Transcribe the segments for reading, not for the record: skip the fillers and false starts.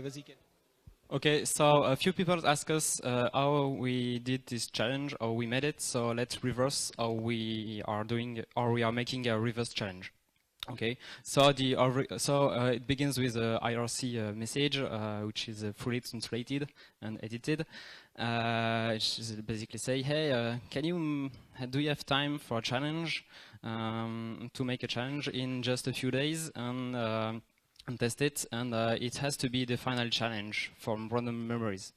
vas-y, Ken. Okay, so a few people ask us how we did this challenge, how we made it. So let's reverse how we are doing, or we are making a reverse challenge. Okay, so it begins with a IRC message, which is fully translated and edited. Which is basically say, hey, do you have time for a challenge, to make a challenge in just a few days and test it? And it has to be the final challenge from random memories.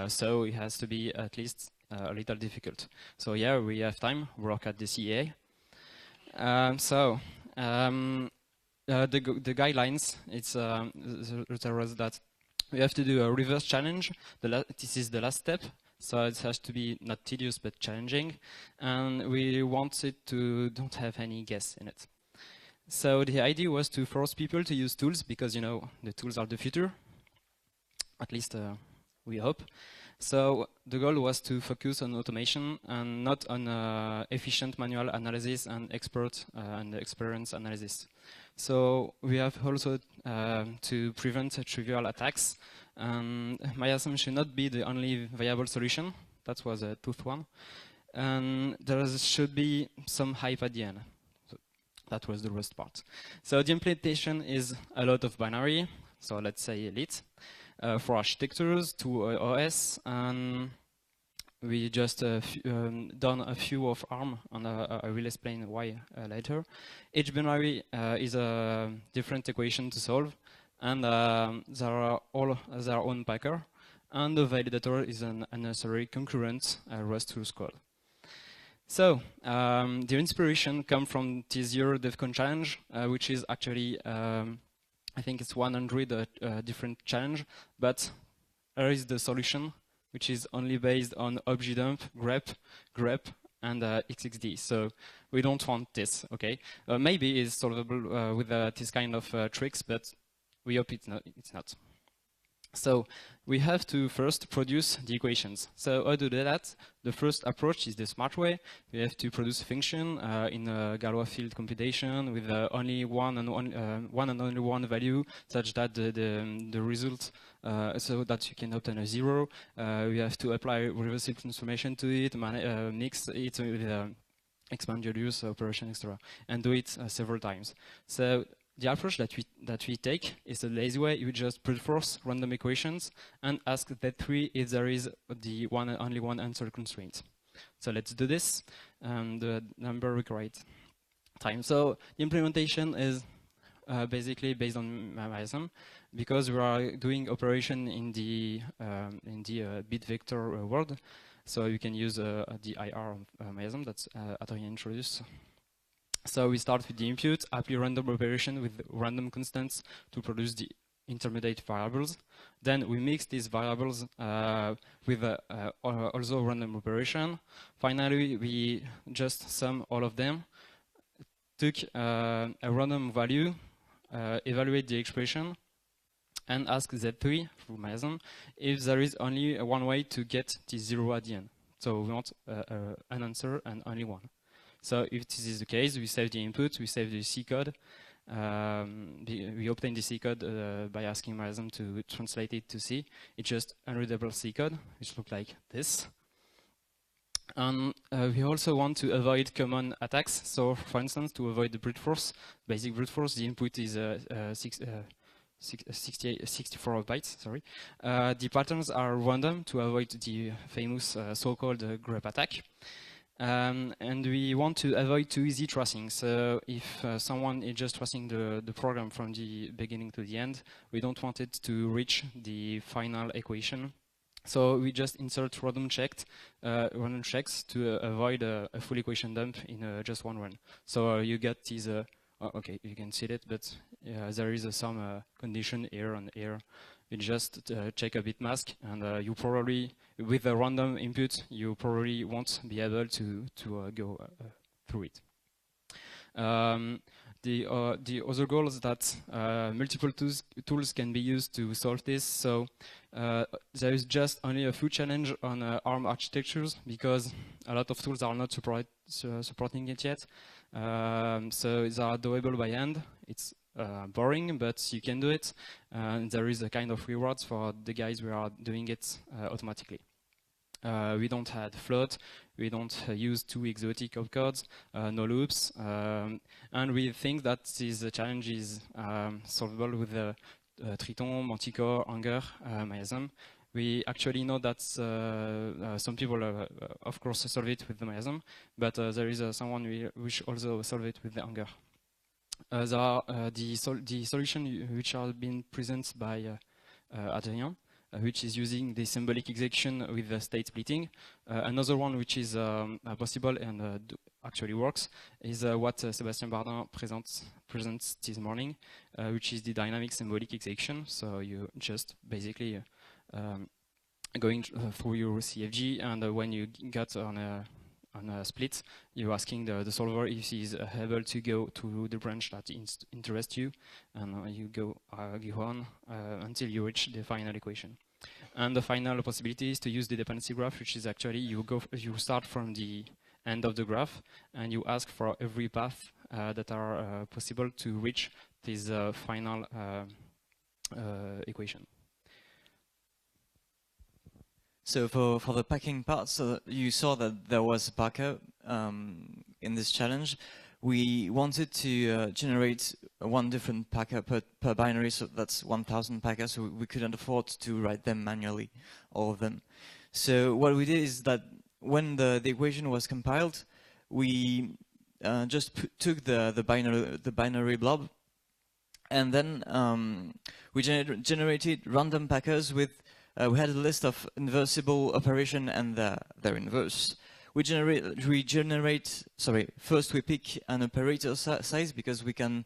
So it has to be at least a little difficult. So yeah, we have time, work at the CEA. The guidelines, there was that we have to do a reverse challenge. This is the last step, so it has to be not tedious but challenging, and we want it to don't have any guess in it. So the idea was to force people to use tools, because you know the tools are the future, at least we hope. So the goal was to focus on automation and not on efficient manual analysis and expert and experience analysis. So we have also to prevent trivial attacks. MyAsm should not be the only viable solution. That was a tough one. And there should be some hype at the end. So that was the worst part. So the implementation is a lot of binary. So let's say lit. For architectures to OS, and we just done a few of ARM, and I will explain why later. Each binary is a different equation to solve, and there are all their own packer, and the validator is an unnecessary concurrent Rust source code. So the inspiration comes from this year DevCon challenge, which is actually I think it's 100 different challenge, but here is the solution, which is only based on objdump, grep, and xxd. So we don't want this, okay? Maybe it's solvable with this kind of tricks, but we hope it's not. So we have to first produce the equations. So how to do that? The first approach is the smart way. We have to produce a function in a Galois field computation with only one and only one value, such that the result, so that you can obtain a 0. We have to apply reversible transformation to it, mix it with expand use operation, etc., and do it several times. So the approach that we take is a lazy way. You just brute force random equations and ask that three if there is the only one answer constraint. So let's do this. The number required time. So the implementation is basically based on MyAsm, because we are doing operation in the bit vector world. So you can use the IR of MyAsm that's Adrien introduced. So we start with the input, apply random operation with random constants to produce the intermediate variables. Then we mix these variables with also random operation. Finally, we just sum all of them, took a random value, evaluate the expression, and ask Z3 through MyAsm if there is only one way to get the 0 at the end. So we want an answer and only one. So if this is the case, we save the input, we save the C code. We obtain the C code by asking MyAsm to translate it to C. It's just unreadable C code, which looks like this. And we also want to avoid common attacks. So for instance, to avoid the brute force, basic brute force, the input is 64 bytes, sorry. The patterns are random to avoid the famous so-called grep attack. And we want to avoid too easy tracing. So if someone is just tracing the program from the beginning to the end, we don't want it to reach the final equation. So we just insert random checks to avoid a full equation dump in just one run. So you get these, okay, you can see it, but there is some condition here and here. You just check a bit mask, and you probably, with a random input, you probably won't be able to go through it. The other goal is that multiple tools can be used to solve this. So there is just only a few challenges on ARM architectures, because a lot of tools are not supporting it yet. So they are doable by hand. It's boring, but you can do it. And there is a kind of rewards for the guys who are doing it automatically. We don't add float, we don't use too exotic opcodes, no loops, and we think that this challenge is solvable with Triton, Manticore, Anger, Miasm. We actually know that some people, of course, solve it with the Miasm, but there is someone which also solve it with the Anger. There are the solutions which are being presented by Adrien, which is using the symbolic execution with the state splitting. Another one which is possible and actually works is what Sébastien Bardin presents this morning, which is the dynamic symbolic execution. So you just basically going through your CFG, and when you get on a split, you're asking the solver if he's able to go to the branch that interests you, and you go on until you reach the final equation. And the final possibility is to use the dependency graph, which is actually you start from the end of the graph and you ask for every path that are possible to reach this final equation. So for the packing part, so you saw that there was a packer in this challenge. We wanted to generate one different packer per binary, so that's 1,000 packers, so we couldn't afford to write them manually, all of them. So what we did is that when the equation was compiled, we just took the binary blob, and then we generated random packers with we had a list of inversible operation and their inverse. First we pick an operator size because we can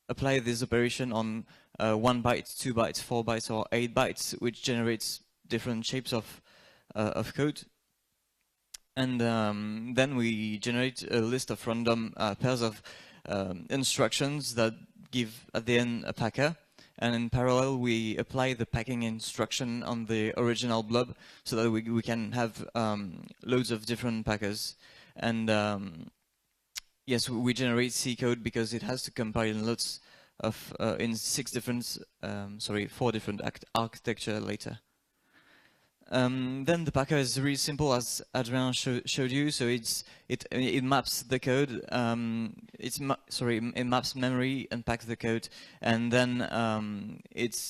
apply this operation on 1 byte, 2 bytes, 4 bytes, or 8 bytes, which generates different shapes of code. And then we generate a list of random pairs of instructions that give at the end a packer. And in parallel, we apply the packing instruction on the original blob so that we can have loads of different packers. And yes, we generate C code because it has to compile in lots of in 4 different architecture later. Then the packer is really simple, as Adrien showed you. So it maps the code. It maps memory and packs the code, and then it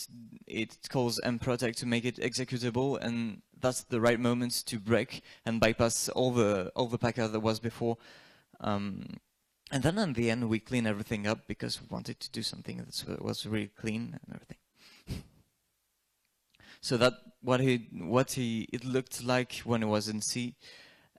calls mprotect to make it executable, and that's the right moment to break and bypass all the packer that was before. And then in the end, we clean everything up because we wanted to do something that was really clean and everything. So that it looked like when it was in C,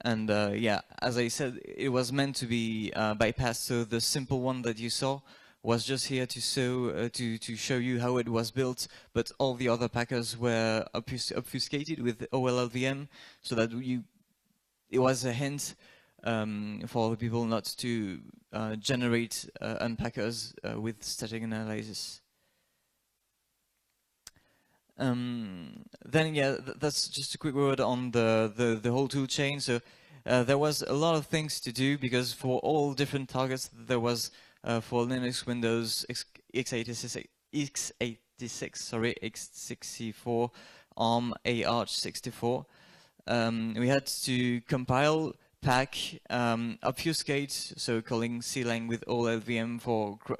and yeah, as I said, it was meant to be bypassed. So the simple one that you saw was just here to show you how it was built, but all the other packers were obfuscated with OLLVM, so that it was a hint for the people not to generate unpackers with static analysis. Then yeah, that's just a quick word on the whole tool chain. So there was a lot of things to do because for all different targets there was for Linux, Windows, x86, x64, ARM, AArch64. We had to compile, pack, obfuscate, so calling clang with OLLVM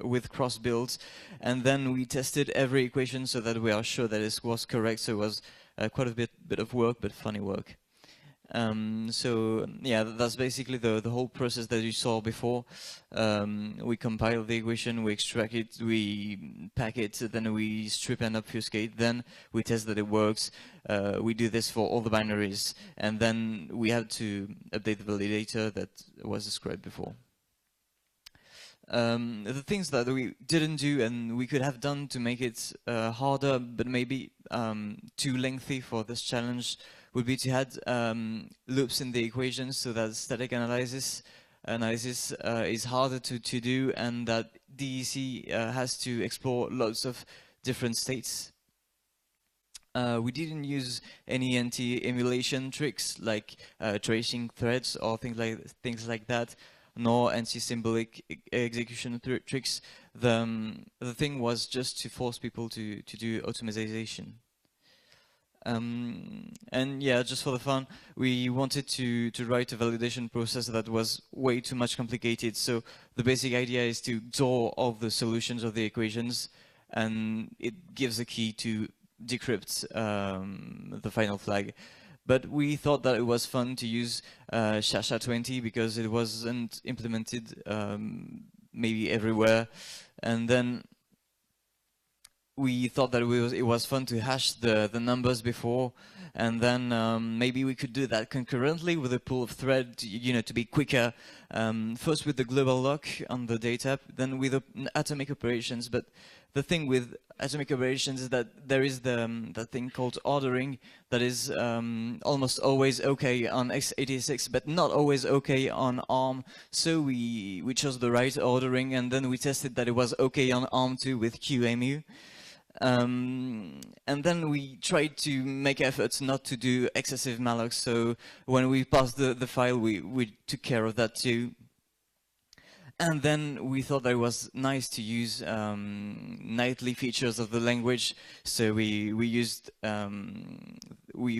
with cross builds, and then we tested every equation so that we are sure that it was correct. So it was quite a bit of work, but funny work. So yeah, that's basically the whole process that you saw before. We compile the equation, we extract it, we pack it, then we strip and obfuscate, then we test that it works. We do this for all the binaries, and then we have to update the validator that was described before. The things that we didn't do and we could have done to make it harder, but maybe too lengthy for this challenge, would be to add loops in the equations so that static analysis is harder to do, and that DEC has to explore lots of different states. We didn't use any anti-emulation tricks like tracing threads or things like that, nor anti-symbolic execution tricks the thing was just to force people to do automation. And yeah, just for the fun, we wanted to write a validation process that was way too much complicated. So the basic idea is to XOR all the solutions of the equations, and it gives a key to decrypt the final flag. But we thought that it was fun to use SHA-SHA-20 because it wasn't implemented maybe everywhere. And then we thought that it was fun to hash the numbers before, and then maybe we could do that concurrently with a pool of thread, to be quicker. First with the global lock on the data, then with the atomic operations. But the thing with atomic operations is that there is that thing called ordering that is almost always okay on x86, but not always okay on ARM. So we chose the right ordering, and then we tested that it was okay on ARM too with QEMU. And then we tried to make efforts not to do excessive malloc. So when we passed the file, we took care of that too. And then we thought that it was nice to use nightly features of the language. So we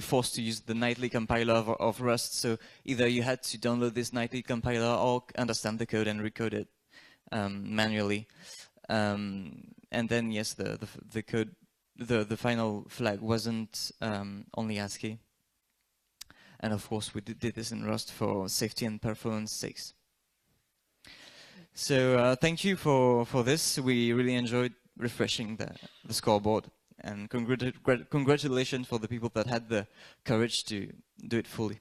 forced to use the nightly compiler of Rust. So either you had to download this nightly compiler or understand the code and recode it manually. And then yes, the code, the final flag wasn't only ASCII. And of course, we did this in Rust for safety and performance sakes. So thank you for this. We really enjoyed refreshing the scoreboard, and congratulations for the people that had the courage to do it fully.